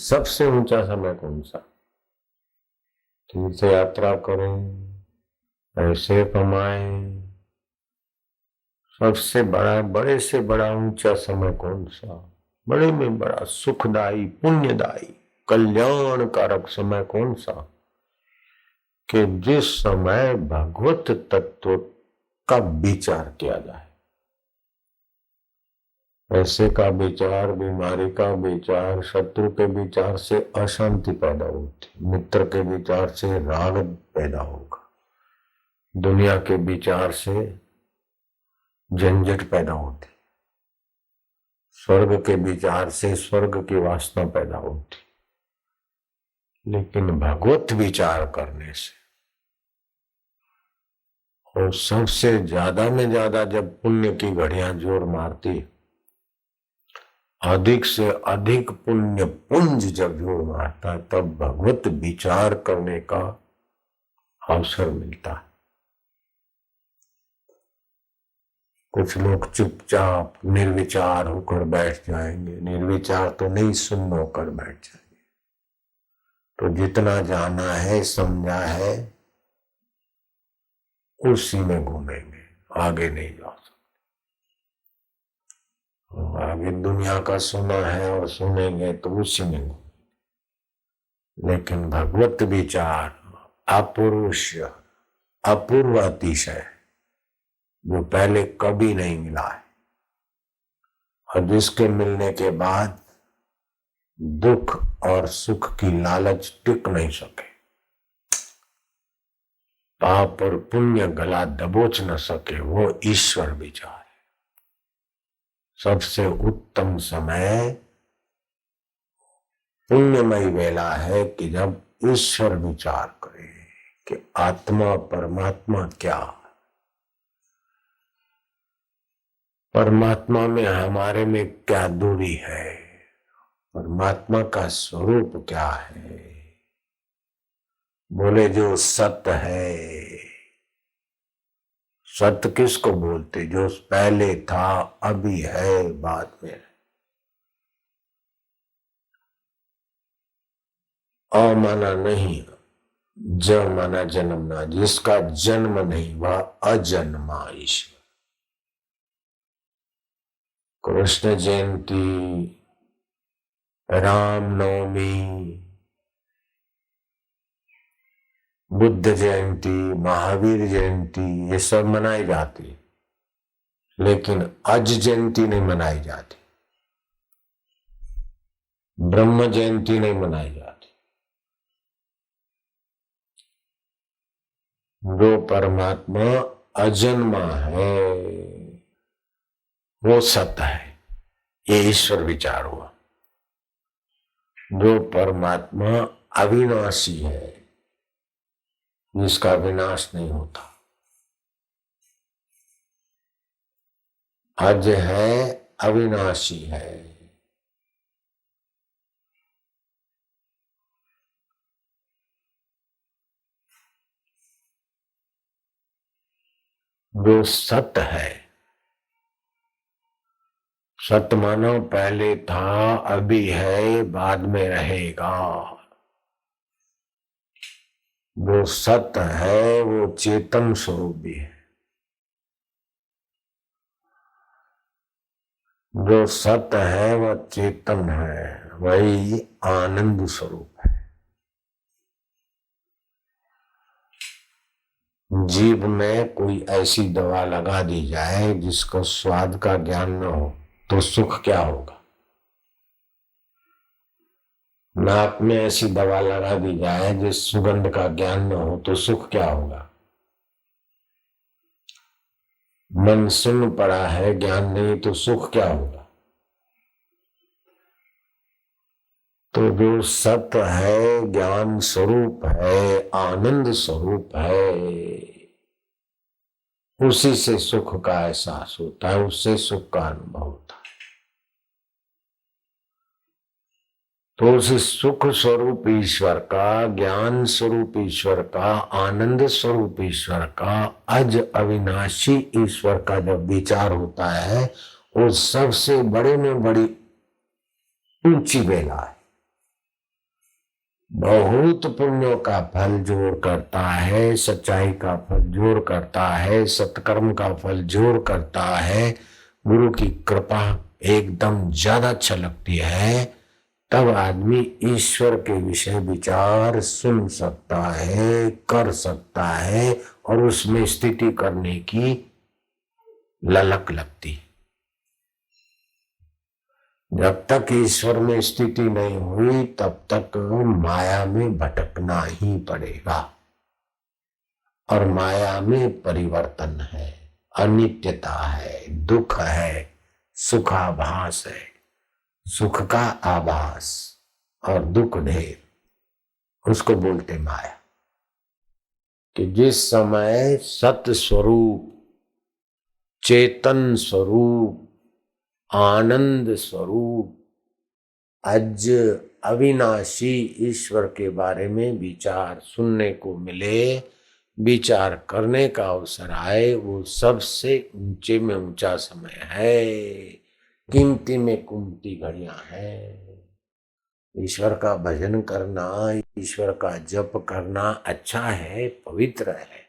सबसे ऊंचा समय कौन सा? तीर्थ यात्रा करें, पैसे कमाएं, सबसे बड़ा, बड़े से बड़ा ऊंचा समय कौन सा? बड़े में बड़ा सुखदाई, पुण्यदायी, कल्याण कारक समय कौन सा? कि जिस समय भगवत तत्व का विचार किया जाए। पैसे का विचार, बीमारी का विचार, शत्रु के विचार से अशांति पैदा होती, मित्र के विचार से राग पैदा होगा, दुनिया के विचार से झंझट पैदा होती, स्वर्ग के विचार से स्वर्ग की वासना पैदा होती। लेकिन भगवत विचार करने से, और सबसे ज्यादा में ज्यादा जब पुण्य की घड़ियां जोर मारती, अधिक से अधिक पुण्य पुंज जब जोर मारता है, तब भगवत विचार करने का अवसर मिलता है। कुछ लोग चुपचाप निर्विचार होकर बैठ जाएंगे, निर्विचार तो नहीं, सुन्न होकर बैठ जाएंगे। तो जितना जाना है, समझा है, उसी में घूमेंगे, आगे नहीं जा सकते। आगे दुनिया का सुना है और सुनेंगे तो उसी में घूमेंगे। लेकिन भगवत विचार अपुरुष, अपूर्व अतिशय, जो पहले कभी नहीं मिला है, और जिसके मिलने के बाद दुख और सुख की लालच टिक नहीं सके, पाप और पुण्य गला दबोच न सके, वो ईश्वर विचार है। सबसे उत्तम समय पुण्यमयी वेला है कि जब ईश्वर विचार करे कि आत्मा परमात्मा क्या, परमात्मा में हमारे में क्या दूरी है, परमात्मा का स्वरूप क्या है। बोले जो सत्य है, सत्य किसको बोलते? जो पहले था, अभी है, बाद में। अ माना नहीं, ज माना जन्मना, जिसका जन्म नहीं वह अजन्मा ईश्वर। कृष्ण जयंती, राम नवमी, बुद्ध जयंती, महावीर जयंती, ये सब मनाई जाती, लेकिन अज जयंती नहीं मनाई जाती, ब्रह्म जयंती नहीं मनाई जाती। जो परमात्मा अजन्मा है वो सत्य है, ये ईश्वर विचार हुआ। जो परमात्मा अविनाशी है, जिसका विनाश नहीं होता, अज है, अविनाशी है, जो सत्य है। सत्य मानो पहले था, अभी है, बाद में रहेगा। जो सत्य है वो चेतन स्वरूप भी है। जो सत्य है वह चेतन है, वही आनंद स्वरूप है। जीभ में कोई ऐसी दवा लगा दी जाए जिसको स्वाद का ज्ञान न हो तो सुख क्या होगा? नाक में ऐसी दवा लगा दी जाए जिस सुगंध का ज्ञान न हो तो सुख क्या होगा? मन सुन्न पड़ा है, ज्ञान नहीं, तो सुख क्या होगा? तो जो सत्य है, ज्ञान स्वरूप है, आनंद स्वरूप है, उसी से सुख का एहसास होता है, उससे सुख का अनुभव होता है। तो उस सुख स्वरूप ईश्वर का, ज्ञान स्वरूप ईश्वर का, आनंद स्वरूप ईश्वर का, अज अविनाशी ईश्वर का जब विचार होता है, वो सबसे बड़े में बड़ी ऊंची बेला है। बहुत पुण्यों का फल जोर करता है, सच्चाई का फल जोर करता है, सत्कर्म का फल जोर करता है, गुरु की कृपा एकदम ज्यादा अच्छा लगती है, तब आदमी ईश्वर के विषय विचार सुन सकता है, कर सकता है और उसमें स्थिति करने की ललक लगती। जब तक ईश्वर में स्थिति नहीं हुई तब तक माया में भटकना ही पड़ेगा। और माया में परिवर्तन है, अनित्यता है, दुख है, सुखाभास है, सुख का आभास और दुख ढेर, उसको बोलते माया। कि जिस समय सत स्वरूप, चेतन स्वरूप, आनंद स्वरूप, अज अविनाशी ईश्वर के बारे में विचार सुनने को मिले, विचार करने का अवसर आए, वो सबसे ऊंचे में ऊंचा समय है, कीमती में कीमती घड़ियां हैं। ईश्वर का भजन करना, ईश्वर का जप करना अच्छा है, पवित्र है।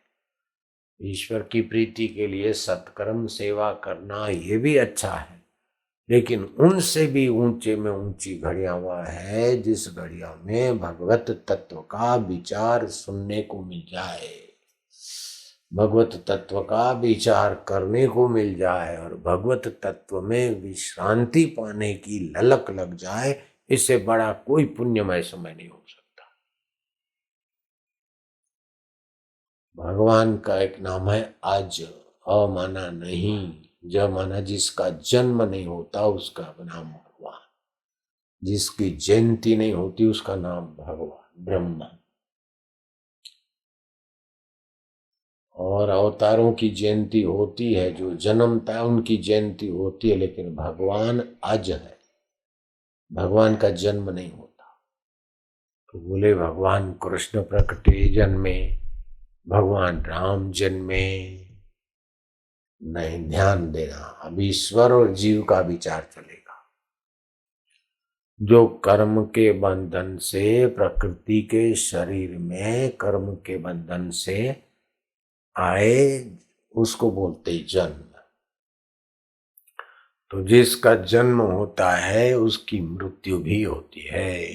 ईश्वर की प्रीति के लिए सत्कर्म सेवा करना ये भी अच्छा है, लेकिन उनसे भी ऊंचे में ऊंची घड़ियां वह है जिस घड़िया में भगवत तत्व का विचार सुनने को मिल जाए, भगवत तत्व का विचार करने को मिल जाए और भगवत तत्व में विश्रांति पाने की ललक लग जाए। इससे बड़ा कोई पुण्यमय समय नहीं हो सकता। भगवान का एक नाम है अज, अ माना नहीं, ज माना जिसका जन्म नहीं होता उसका नाम भगवान, जिसकी जयंती नहीं होती उसका नाम भगवान ब्रह्मा। और अवतारों की जयंती होती है, जो जन्मता है उनकी जयंती होती है, लेकिन भगवान अज है, भगवान का जन्म नहीं होता। तो बोले भगवान कृष्ण प्रकटे जन्मे, भगवान राम जन्मे, नहीं, ध्यान देना, अब ईश्वर और जीव का विचार चलेगा। जो कर्म के बंधन से, प्रकृति के शरीर में कर्म के बंधन से आए, उसको बोलते जन्म। तो जिसका जन्म होता है उसकी मृत्यु भी होती है,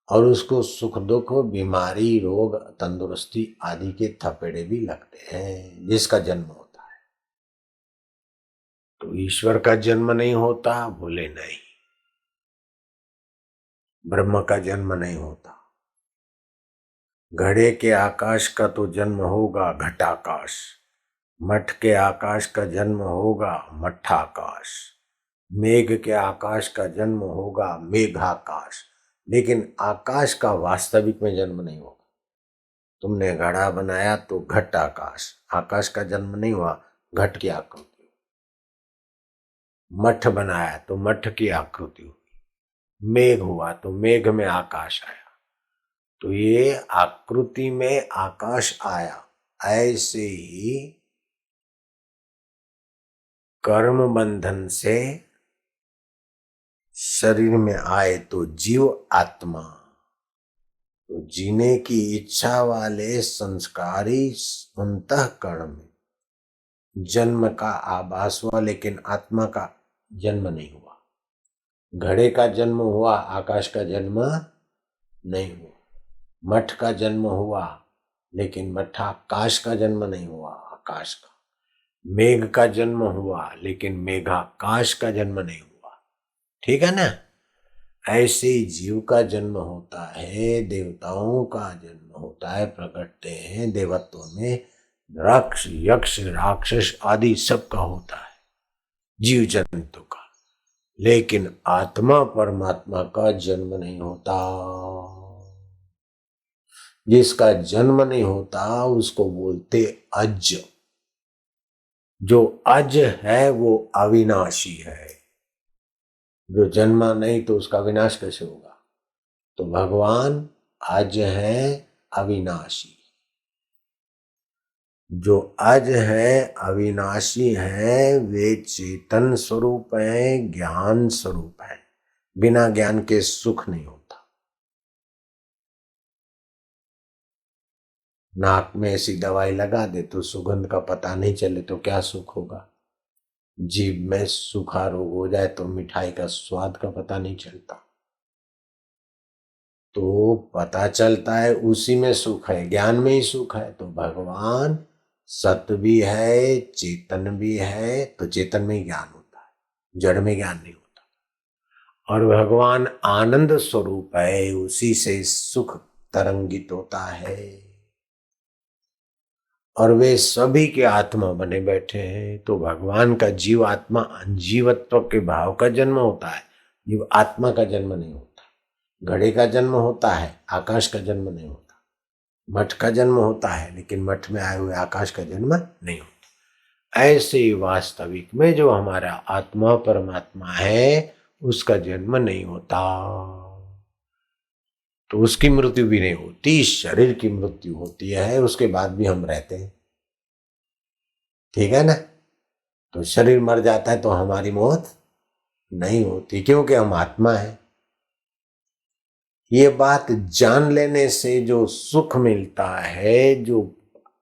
और उसको सुख दुख, बीमारी, रोग, तंदुरुस्ती आदि के थपेड़े भी लगते हैं, जिसका जन्म होता है। तो ईश्वर का जन्म नहीं होता, बोले नहीं। ब्रह्म का जन्म नहीं होता। घड़े के आकाश का तो जन्म होगा घटाकाश, मठ के आकाश का जन्म होगा मठाकाश, मेघ के आकाश का जन्म होगा मेघाकाश, लेकिन आकाश का वास्तविक में जन्म नहीं होगा। तुमने घड़ा बनाया तो घट आकाश, आकाश का जन्म नहीं हुआ, घट की आकृति। मठ बनाया तो मठ की आकृति हुई, मेघ हुआ तो मेघ में आकाश आया। तो ये आकृति में आकाश आया, ऐसे ही कर्म बंधन से शरीर में आए तो जीव आत्मा, तो जीने की इच्छा वाले संस्कारी अंतःकरण में जन्म का आभास हुआ, लेकिन आत्मा का जन्म नहीं हुआ। घड़े का जन्म हुआ, आकाश का जन्म नहीं हुआ। मठ का जन्म हुआ, लेकिन मठाकाश का जन्म नहीं हुआ, आकाश का। मेघ का जन्म हुआ, लेकिन मेघाकाश का जन्म नहीं हुआ। ठीक है ना? ऐसे ही जीव का जन्म होता है, देवताओं का जन्म होता है, प्रकटते हैं देवत्व में, राक्ष यक्ष राक्षस आदि सबका होता है, जीव जंतु का। लेकिन आत्मा परमात्मा का जन्म नहीं होता। जिसका जन्म नहीं होता उसको बोलते अज। जो अज है वो अविनाशी है। जो जन्मा नहीं तो उसका विनाश कैसे होगा? तो भगवान अज है, अविनाशी। जो अज है, अविनाशी है, वे चेतन स्वरूप है, ज्ञान स्वरूप है। बिना ज्ञान के सुख नहीं होता। नाक में ऐसी दवाई लगा दे तो सुगंध का पता नहीं चले तो क्या सुख होगा। जीभ में सूखा रोग हो जाए तो मिठाई का स्वाद का पता नहीं चलता। तो पता चलता है उसी में सुख है, ज्ञान में ही सुख है। तो भगवान सत्य भी है, चेतन भी है, तो चेतन में ही ज्ञान होता है, जड़ में ज्ञान नहीं होता। और भगवान आनंद स्वरूप है, उसी से सुख तरंगित होता है। और वे सभी के आत्मा बने बैठे हैं। तो भगवान का जीव आत्मा जीवत्व के भाव का जन्म होता है, जीव आत्मा का जन्म नहीं होता। घड़े का जन्म होता है, आकाश का जन्म नहीं होता। मठ का जन्म होता है, लेकिन मठ में आए हुए आकाश का जन्म नहीं होता। ऐसे ही वास्तविक में जो हमारा आत्मा परमात्मा है, उसका जन्म नहीं होता। तो उसकी मृत्यु भी नहीं होती, शरीर की मृत्यु होती है, उसके बाद भी हम रहते हैं। ठीक है ना। तो शरीर मर जाता है तो हमारी मौत नहीं होती, क्योंकि हम आत्मा है। ये बात जान लेने से जो सुख मिलता है, जो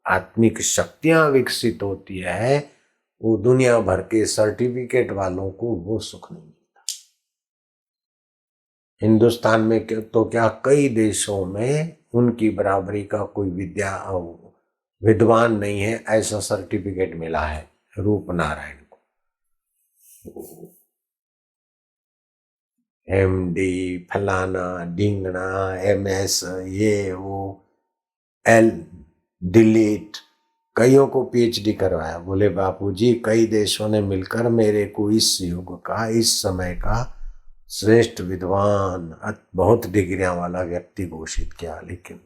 आत्मिक शक्तियां विकसित होती है, वो दुनिया भर के सर्टिफिकेट वालों को वो सुख नहीं मिलता। हिंदुस्तान में तो क्या, कई देशों में उनकी बराबरी का कोई विद्वान नहीं है, ऐसा सर्टिफिकेट मिला है रूप नारायण को। MD फलाना ढींगना MS ये वो L डिलीट, कईयों को PhD करवाया। बोले बापूजी कई देशों ने मिलकर मेरे को इस युग का, इस समय का श्रेष्ठ विद्वान, बहुत डिग्रियां वाला व्यक्ति घोषित किया, लेकिन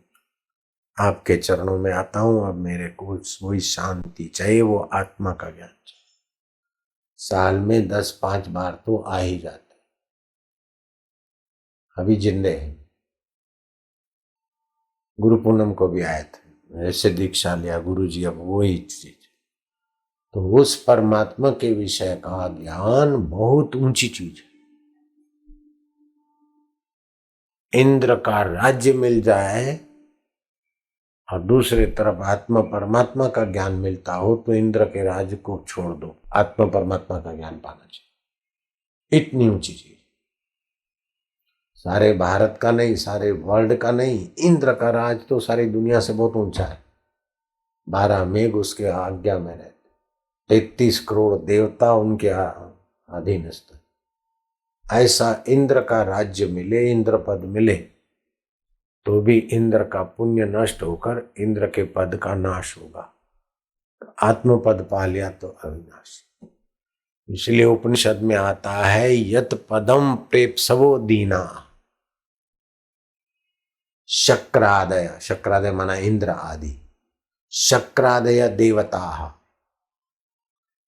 आपके चरणों में आता हूं। अब मेरे को वही शांति चाहिए, वो आत्मा का ज्ञान चाहिए। साल में 10-5 बार तो आ ही जाते, अभी जिंदे हैं। गुरु पूनम को भी आए थे, ऐसे दीक्षा लिया गुरुजी, अब वही चीज। तो उस परमात्मा के विषय का ज्ञान बहुत ऊंची चीज है। इंद्र का राज्य मिल जाए और दूसरे तरफ आत्मा परमात्मा का ज्ञान मिलता हो, तो इंद्र के राज्य को छोड़ दो, आत्मा परमात्मा का ज्ञान पाना चाहिए। इतनी ऊंची चीज, सारे भारत का नहीं, सारे वर्ल्ड का नहीं, इंद्र का राज तो सारी दुनिया से बहुत ऊंचा है। 12 मेघ उसके आज्ञा में रहते, 33 करोड़ देवता उनके अधीनस्थ। ऐसा इंद्र का राज्य मिले, इंद्र पद मिले, तो भी इंद्र का पुण्य नष्ट होकर इंद्र के पद का नाश होगा। आत्म पद पा लिया तो अविनाशी। इसलिए उपनिषद में आता है, यत पदम प्रेप्सवो दीना शक्रादय, शक्रादय माना इंद्र आदि, शक्रादय देवता,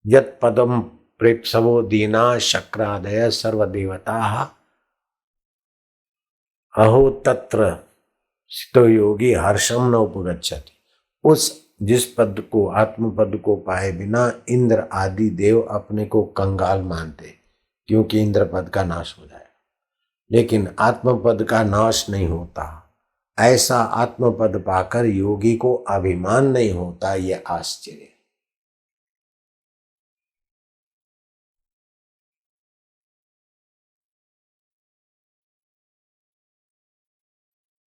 यत पदम प्रेप्सवो दीना शक्रादय सर्वदेवता अहो तत्र स्थितो योगी हर्षम न उपगच्छति। उस जिस पद को, आत्म पद को पाए बिना इंद्र आदि देव अपने को कंगाल मानते, क्योंकि इंद्र पद का नाश हो जाएगा। लेकिन आत्म पद का नाश नहीं होता। ऐसा आत्म पद पाकर योगी को अभिमान नहीं होता, यह आश्चर्य।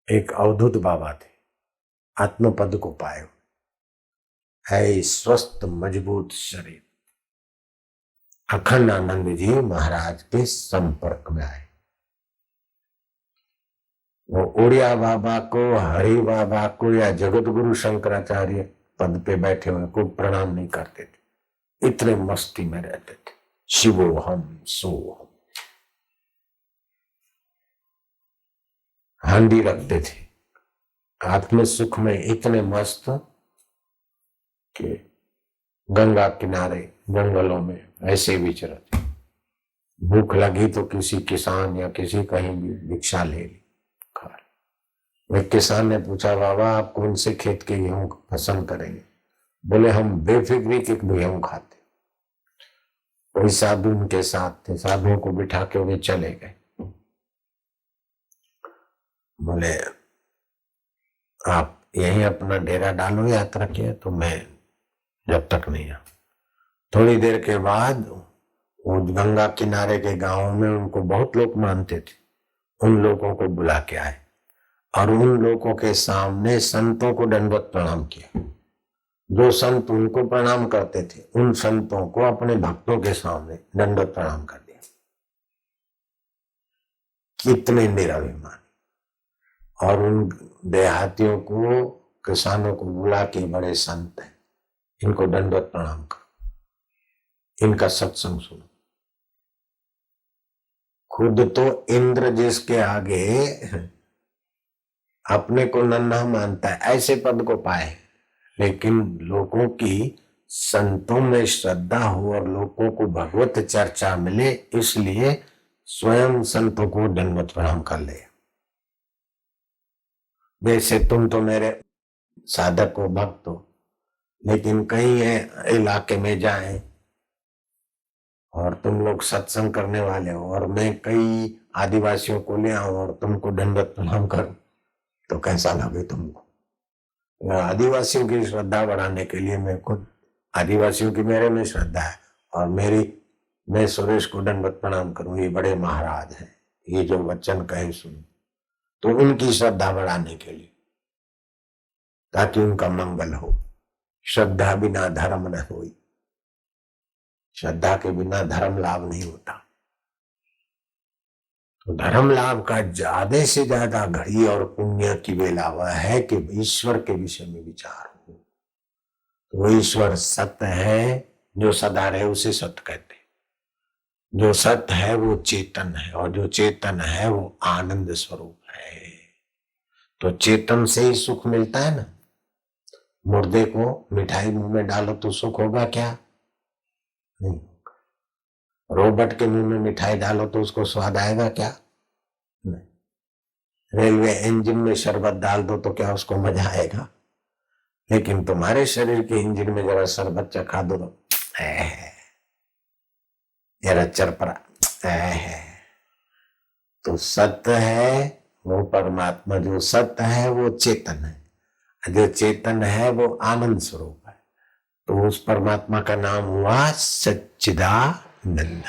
एक अवधूत बाबा थे, आत्म पद को पाए, है स्वस्थ मजबूत शरीर। अखंडानंद जी महाराज के संपर्क में आए। वो उड़िया बाबा को, हरि बाबा को या जगत गुरु शंकराचार्य पद पे बैठे हुए को प्रणाम नहीं करते थे, इतने मस्ती में रहते थे। शिवो हम सो हम, हांडी रखते थे, आत्म सुख में इतने मस्त कि गंगा किनारे जंगलों में ऐसे विचरते। भूख लगी तो किसी किसान या किसी कहीं भी भिक्षा ले ली, खा। एक किसान ने पूछा, बाबा आप कौन से खेत के गेहूं पसंद करेंगे? बोले हम बेफिक्री के गेहूं खाते। कोई साधु उनके साथ थे, साधुओं को बिठा के वे चले गए। बोले आप यहीं अपना डेरा डालो यात्रा किया, तो मैं जब तक नहीं आ। थोड़ी देर के बाद वो गंगा किनारे के गांव में उनको बहुत लोग मानते थे, उन लोगों को बुला के आए और उन लोगों के सामने संतों को दंडवत प्रणाम किया। जो संत उनको प्रणाम करते थे, उन संतों को अपने भक्तों के सामने दंडवत प्रणाम कर दिया। कितने निराभिमानी। और उन देहातियों को, किसानों को बुला के, बड़े संत हैं, इनको दंडवत प्रणाम करो, इनका सत्संग सुनो। खुद तो इंद्र जिसके आगे अपने को नन्हा मानता है, ऐसे पद को पाए, लेकिन लोगों की संतों में श्रद्धा हो और लोगों को भगवत चर्चा मिले, इसलिए स्वयं संतों को दंडवत प्रणाम कर ले। जैसे तुम तो मेरे साधक हो, भक्त हो, लेकिन कई इलाके में जाए और तुम लोग सत्संग करने वाले हो और मैं कई आदिवासियों को ले आऊं और तुमको दंडवत प्रणाम करूं, तो कैसा लगे तुमको? आदिवासियों की श्रद्धा बढ़ाने के लिए मैं खुद, आदिवासियों की मेरे में श्रद्धा है और मैं सुरेश को दंडवत प्रणाम करूं, ये बड़े महाराज हैं, ये जो वचन कहे सुन, तो उनकी श्रद्धा बढ़ाने के लिए, ताकि उनका मंगल हो। श्रद्धा बिना धर्म न होई, श्रद्धा के बिना धर्म लाभ नहीं होता। तो धर्म लाभ का ज्यादा से ज्यादा घड़ी और पुण्य की बेला वह है कि ईश्वर के विषय में विचार हो। तो वो ईश्वर सत्य है, जो सदा रहे उसे सत्य कहते। जो सत्य है वो चेतन है और जो चेतन है वो आनंद स्वरूप है। तो चेतन से ही सुख मिलता है ना। मुर्दे को मिठाई मुंह में डालो तो सुख होगा क्या? नहीं। रोबोट के मुंह में मिठाई डालो तो उसको स्वाद आएगा क्या? नहीं। रेलवे इंजन में शरबत डाल दो तो क्या उसको मजा आएगा? लेकिन तुम्हारे शरीर के इंजन में जरा शरबत चखा दो तो जरा चरपरा। तो सत्य है वो परमात्मा, जो सत्य है वो चेतन है, जो चेतन है वो आनंद स्वरूप है। तो उस परमात्मा का नाम हुआ सच्चिदानंद।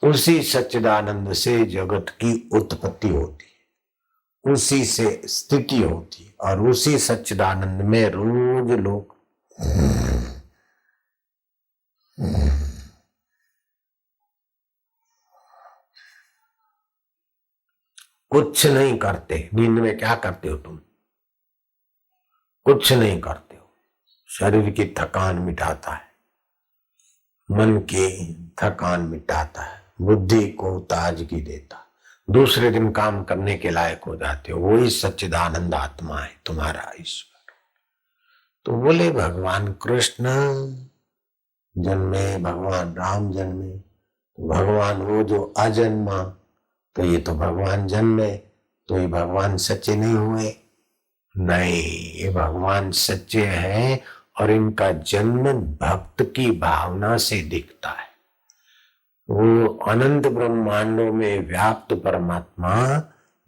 उसी सच्चिदानंद से जगत की उत्पत्ति होती है, उसी से स्थिति होती है और उसी सच्चिदानंद में रोज लोग कुछ नहीं करते। नींद में क्या करते हो तुम? कुछ नहीं करते हो। शरीर की थकान मिटाता है, मन की थकान मिटाता है, बुद्धि को ताजगी देता, दूसरे दिन काम करने के लायक हो जाते हो। वही सच्चिदानंद आत्मा है तुम्हारा ईश्वर। तो बोले भगवान कृष्ण जन्मे, भगवान राम जन्मे, भगवान वो जो अजन्मा, तो ये तो भगवान जन्मे, तो ये भगवान सच्चे नहीं हुए? नहीं, ये भगवान सच्चे हैं और इनका जन्म भक्त की भावना से दिखता है। वो अनंत ब्रह्मांडों में व्याप्त परमात्मा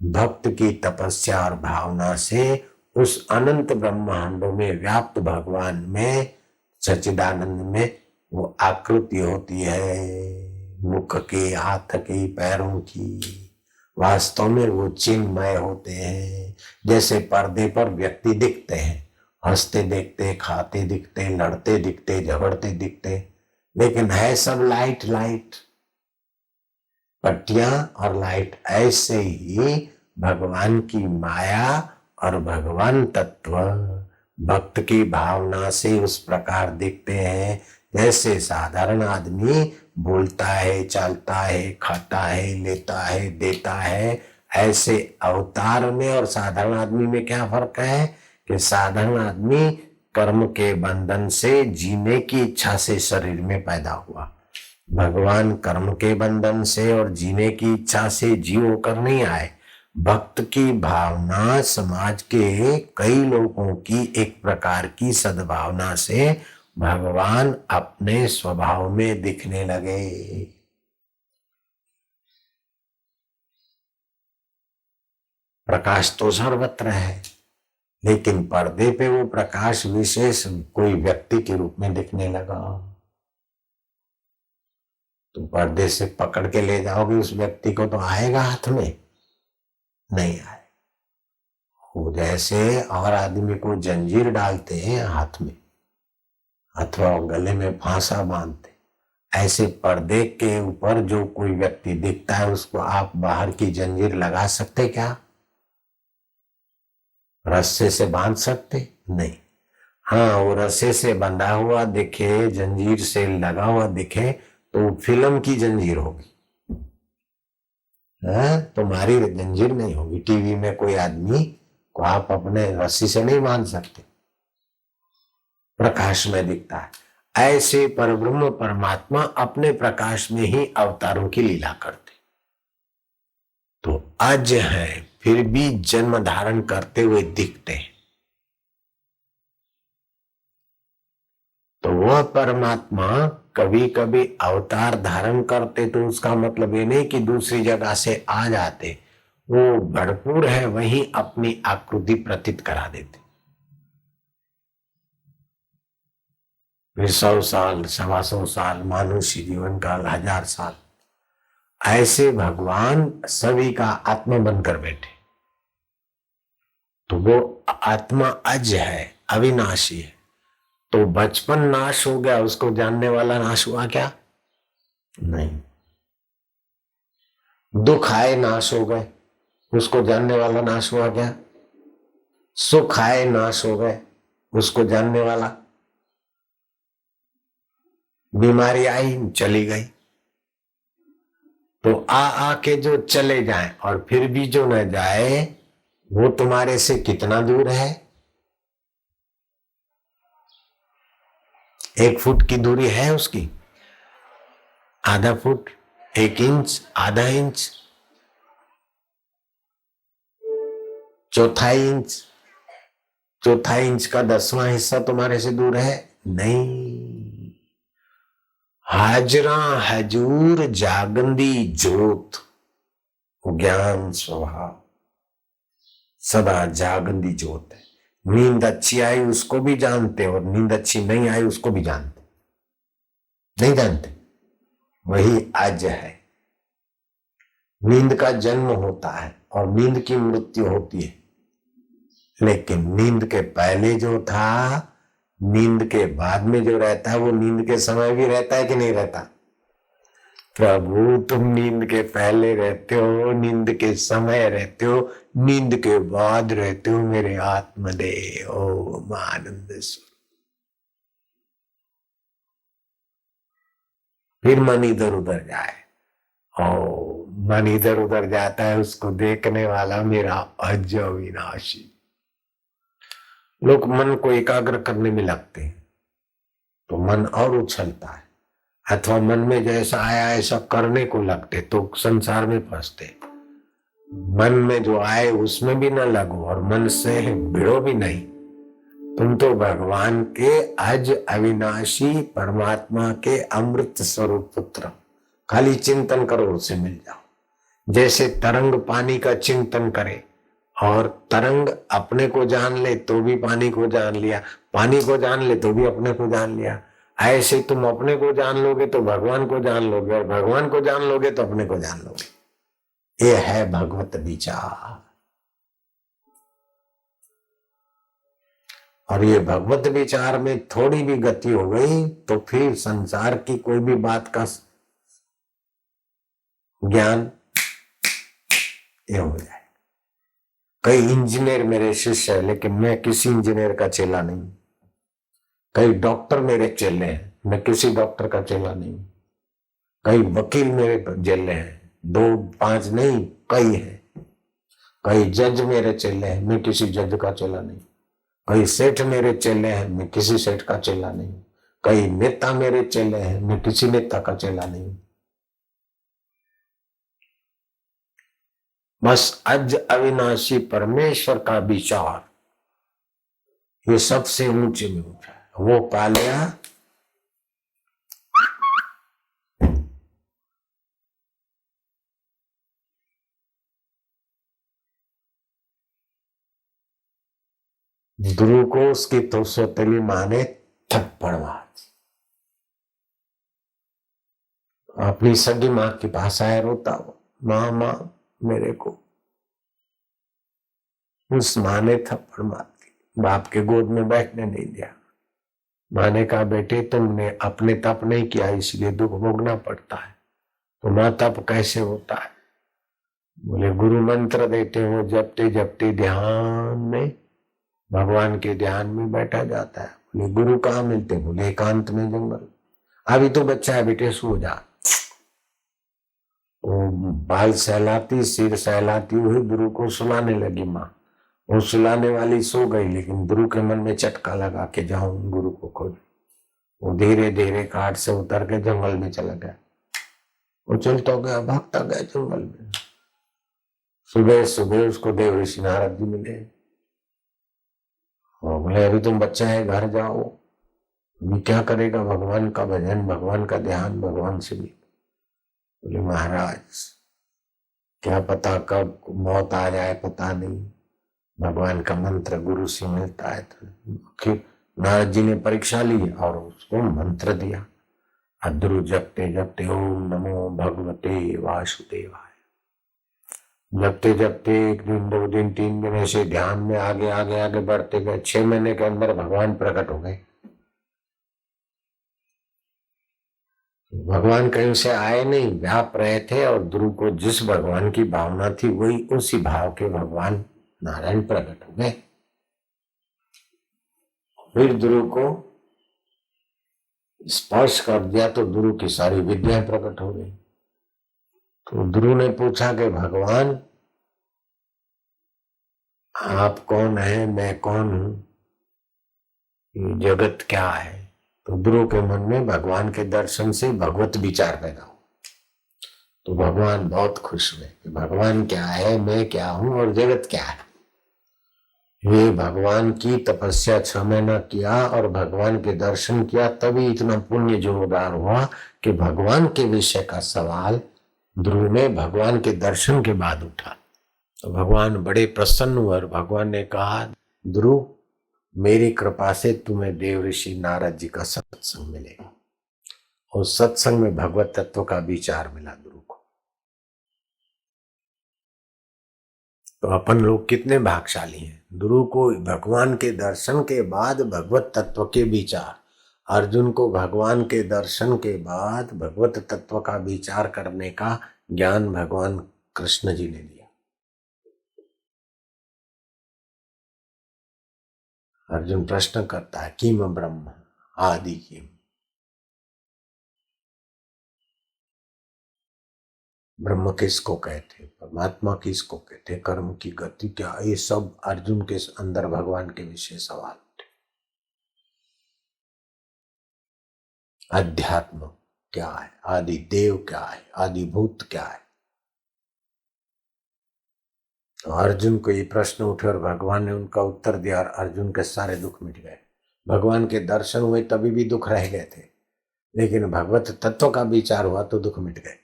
भक्त की तपस्या और भावना से उस अनंत ब्रह्मांडों में व्याप्त भगवान में, सच्चिदानंद में वो आकृति होती है, मुख की, हाथ की, पैरों की। वास्तव में वो चिन्मय होते हैं। जैसे पर्दे पर व्यक्ति दिखते हैं, हंसते दिखते, खाते दिखते, लड़ते दिखते, झगड़ते दिखते, लेकिन है सब लाइट लाइट, पट्टियां और लाइट। ऐसे ही भगवान की माया और भगवान तत्व भक्त की भावना से उस प्रकार दिखते हैं जैसे साधारण आदमी बोलता है, चलता है, खाता है, लेता है, देता है। ऐसे अवतार में और साधारण आदमी में क्या फर्क है कि साधारण आदमी कर्म के बंधन से जीने की इच्छा से शरीर में पैदा हुआ, भगवान कर्म के बंधन से और जीने की इच्छा से जीव होकर नहीं आए। भक्त की भावना समाज के कई लोगों की एक प्रकार की सद्भावना से भगवान अपने स्वभाव में दिखने लगे। प्रकाश तो सर्वत्र है, लेकिन पर्दे पे वो प्रकाश विशेष कोई व्यक्ति के रूप में दिखने लगा। तो पर्दे से पकड़ के ले जाओगे उस व्यक्ति को तो आएगा हाथ में? नहीं आए। वो जैसे और आदमी को जंजीर डालते हैं हाथ में अथवा गले में फांसा बांधते, ऐसे पर्दे के ऊपर जो कोई व्यक्ति दिखता है उसको आप बाहर की जंजीर लगा सकते क्या? रस्से से बांध सकते? नहीं। हाँ, वो रस्से से बंधा हुआ दिखे, जंजीर से लगा हुआ दिखे तो फिल्म की जंजीर होगी, तुम्हारी जंजीर नहीं होगी। टीवी में कोई आदमी को आप अपने रस्सी से नहीं बांध सकते, प्रकाश में दिखता है। ऐसे परब्रह्म परमात्मा अपने प्रकाश में ही अवतारों की लीला करते। तो अज है फिर भी जन्म धारण करते हुए दिखते हैं। तो वह परमात्मा कभी कभी अवतार धारण करते तो उसका मतलब ये नहीं कि दूसरी जगह से आ जाते, वो भरपूर है वहीं अपनी आकृति प्रतीत करा देते। फिर 100 साल, 125 साल, मानुष्य जीवन काल 1000 साल, ऐसे भगवान सभी का आत्मा बनकर बैठे। तो वो आत्मा अज है, अविनाशी है। तो बचपन नाश हो गया, उसको जानने वाला नाश हुआ क्या? नहीं। दुख आए नाश हो गए, उसको जानने वाला नाश हुआ क्या? सुख आए नाश हो गए, उसको जानने वाला? बीमारी आई चली गई। तो आके जो चले जाए और फिर भी जो न जाए वो तुम्हारे से कितना दूर है? 1 फुट की दूरी है उसकी? आधा फुट, 1 इंच, आधा इंच, चौथाई इंच, चौथाई इंच का 10वां हिस्सा तुम्हारे से दूर है? नहीं। हाजरा हजूर जागंदी जोत, ज्ञान स्वभाव सदा जागंदी जोत है। नींद अच्छी आई उसको भी जानते और नींद अच्छी नहीं आई उसको भी जानते। नहीं जानते? वही आज है। नींद का जन्म होता है और नींद की मृत्यु होती है, लेकिन नींद के पहले जो था, नींद के बाद में जो रहता है वो नींद के समय भी रहता है कि नहीं रहता? प्रभु तुम नींद के पहले रहते हो, नींद के समय रहते हो, नींद के बाद रहते हो मेरे आत्मदेव ओम आनंद स्वरूप। फिर मन इधर उधर जाए, ओ मन इधर उधर जाता है, उसको देखने वाला मेरा अज अविनाशी। लोग मन को एकाग्र करने में लगते हैं तो मन और उछलता है, अथवा मन में जैसा आया ऐसा करने को लगते तो संसार में फंसते। मन में जो आए उसमें भी न लगो और मन से भिड़ो भी नहीं। तुम तो भगवान के अज अविनाशी परमात्मा के अमृत स्वरूप पुत्र, खाली चिंतन करो उसे मिल जाओ। जैसे तरंग पानी का चिंतन करे और तरंग अपने को जान ले तो भी पानी को जान लिया, पानी को जान ले तो भी अपने को जान लिया। ऐसे तुम अपने को जान लोगे तो भगवान को जान लोगे और भगवान को जान लोगे तो अपने को जान लोगे। ये है भगवत विचार। और ये भगवत विचार में थोड़ी भी गति हो गई तो फिर संसार की कोई भी बात का ज्ञान ये हो जाए। कई इंजीनियर मेरे शिष्य है लेकिन मैं किसी इंजीनियर का चेला नहीं। कई डॉक्टर मेरे चेले हैं, मैं किसी डॉक्टर का चेला नहीं। कई वकील मेरे चेले हैं, 2-5 नहीं कई हैं। कई जज मेरे चेले हैं, मैं किसी जज का चेला नहीं। कई सेठ मेरे चेले हैं, मैं किसी सेठ का चेला नहीं। कई नेता मेरे चेले हैं, मैं किसी नेता का चेला नहीं। बस अज अविनाशी परमेश्वर का विचार ये सबसे ऊंचे में उठा है। वो पा लिया ध्रुव को उसकी तो सौतेली माँ ने थप्पड़ मार दी। अपनी सगी माँ के पास आया रोता हो, माँ माँ मेरे को। उस माँ ने थप्पड़ मार दी, बाप के गोद में बैठने नहीं दिया। माँ ने कहा बेटे तुमने अपने तप नहीं किया इसलिए दुख भोगना पड़ता है, तो माँ तप कैसे होता है? बोले गुरु मंत्र देते हो, जपते जपते ध्यान में, भगवान के ध्यान में बैठा जाता है। बोले गुरु कहाँ मिलते? बोले एकांत में जंगल। अभी तो बच्चा है बेटे, सो जा। वो बाल सहलाती, सिर सहलाती हुई गुरु को सुलाने लगी माँ। वो सुलाने वाली सो गई, लेकिन गुरु के मन में चटका लगा के जाऊं गुरु को खोज। वो धीरे धीरे काट से उतर के जंगल में चला गया। वो चलता गया, भागता गया जंगल में। सुबह सुबह उसको देव ऋषि नारद जी मिले और बोले अभी तुम बच्चा है, घर जाओ, अभी क्या करेगा? भगवान का भजन, भगवान का ध्यान, भगवान से भी। बोले महाराज क्या पता कब मौत आ जाए, पता नहीं। भगवान का मंत्र गुरु से मिलता है। तो नारद जी ने परीक्षा ली और उसको मंत्र दिया। अध्रु जपते जपते ओम नमो भगवते वासुदेवाय। जपते जपते एक दिन, दो दिन, तीन दिन ऐसे ध्यान में आगे आगे आगे बढ़ते गए। 6 महीने के अंदर भगवान प्रकट हो गए। भगवान कहीं से आए नहीं, व्याप रहे थे और ध्रुव को जिस भगवान की भावना थी वही उसी भाव के भगवान नारायण प्रकट हो गए। फिर ध्रुव को स्पर्श कर दिया तो ध्रुव की सारी विद्याएं प्रकट हो गई। तो ध्रुव ने पूछा कि भगवान आप कौन है, मैं कौन हूं, ये जगत क्या है? तो ध्रुव के मन में भगवान के दर्शन से भगवत विचार पैदा हो। तो भगवान बहुत खुश हुए कि भगवान क्या है, मैं क्या हूं और जगत क्या है। ये भगवान की तपस्या 6 महीना किया और भगवान के दर्शन किया, तभी इतना पुण्य जोरदार हुआ कि भगवान के विषय का सवाल ध्रुव ने भगवान के दर्शन के बाद उठा। तो भगवान बड़े प्रसन्न हुए और भगवान ने कहा ध्रुव मेरी कृपा से तुम्हें देव ऋषि नारद जी का सत्संग मिलेगा। और सत्संग में भगवत तत्व का विचार मिला ध्रुव को। तो अपन लोग कितने भाग्यशाली हैं। ध्रुव को भगवान के दर्शन के बाद भगवत तत्व के विचार, अर्जुन को भगवान के दर्शन के बाद भगवत तत्व का विचार करने का ज्ञान भगवान कृष्ण जी ने दिया। अर्जुन प्रश्न करता है किम ब्रह्म आदि किम, ब्रह्म किसको कहते, परमात्मा किसको कहते, कर्म की गति क्या, ये सब अर्जुन के अंदर भगवान के विषय सवाल उठे। अध्यात्म क्या है, आदि देव क्या है, आदि भूत क्या है। तो अर्जुन को ये प्रश्न उठे और भगवान ने उनका उत्तर दिया और अर्जुन के सारे दुख मिट गए। भगवान के दर्शन हुए तभी भी दुख रह गए थे, लेकिन भगवत तत्व का विचार हुआ तो दुख मिट गए।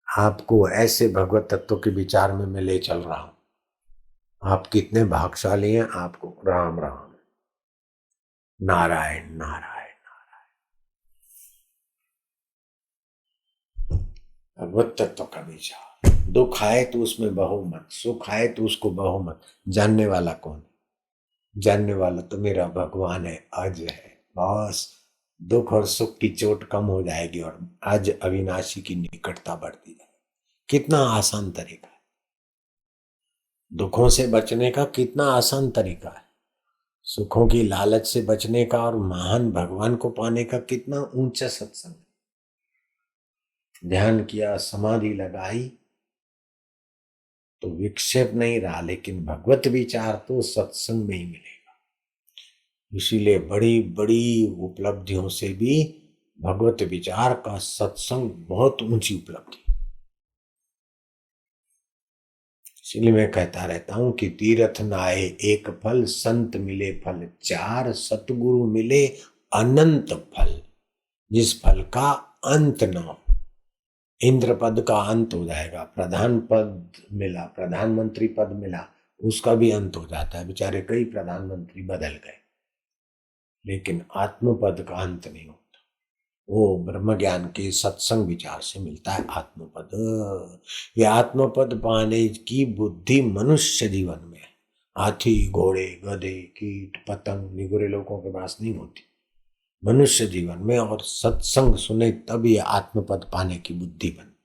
आपको ऐसे भगवत तत्व के विचार में मैं ले चल रहा हूं। आप कितने भाग्यशाली हैं। आपको राम राम, नारायण नारायण नारायण। भगवत तत्व का विचार। दुख आए तो उसमें बहो मत, सुख आए तो उसको बहो मत। जानने वाला कौन है? जानने वाला तो मेरा भगवान है, आज है। बस दुख और सुख की चोट कम हो जाएगी और आज अविनाशी की निकटता बढ़ती जाएगी। कितना आसान तरीका है दुखों से बचने का, कितना आसान तरीका है सुखों की लालच से बचने का और महान भगवान को पाने का कितना ऊंचा सत्संग। ध्यान किया, समाधि लगाई तो विक्षेप नहीं रहा, लेकिन भगवत विचार तो सत्संग में ही मिलेगा। इसीलिए बड़ी बड़ी उपलब्धियों से भी भगवत विचार का सत्संग बहुत ऊंची उपलब्धि। इसलिए मैं कहता रहता हूं कि तीर्थ नाए एक फल, संत मिले फल 4, सतगुरु मिले अनंत फल, जिस फल का अंत न हो। इंद्र पद का अंत हो जाएगा, प्रधान पद मिला, प्रधानमंत्री पद मिला, उसका भी अंत हो जाता है। बेचारे कई प्रधानमंत्री बदल गए, लेकिन आत्मपद का अंत नहीं होता। वो ब्रह्म ज्ञान के सत्संग विचार से मिलता है आत्मपद। ये आत्मपद पाने की बुद्धि मनुष्य जीवन में हाथी, घोड़े, गधे, कीट, पतंग, निगुरे लोगों के पास नहीं होती। मनुष्य जीवन में और सत्संग सुने तब ये आत्मपद पाने की बुद्धि बनती।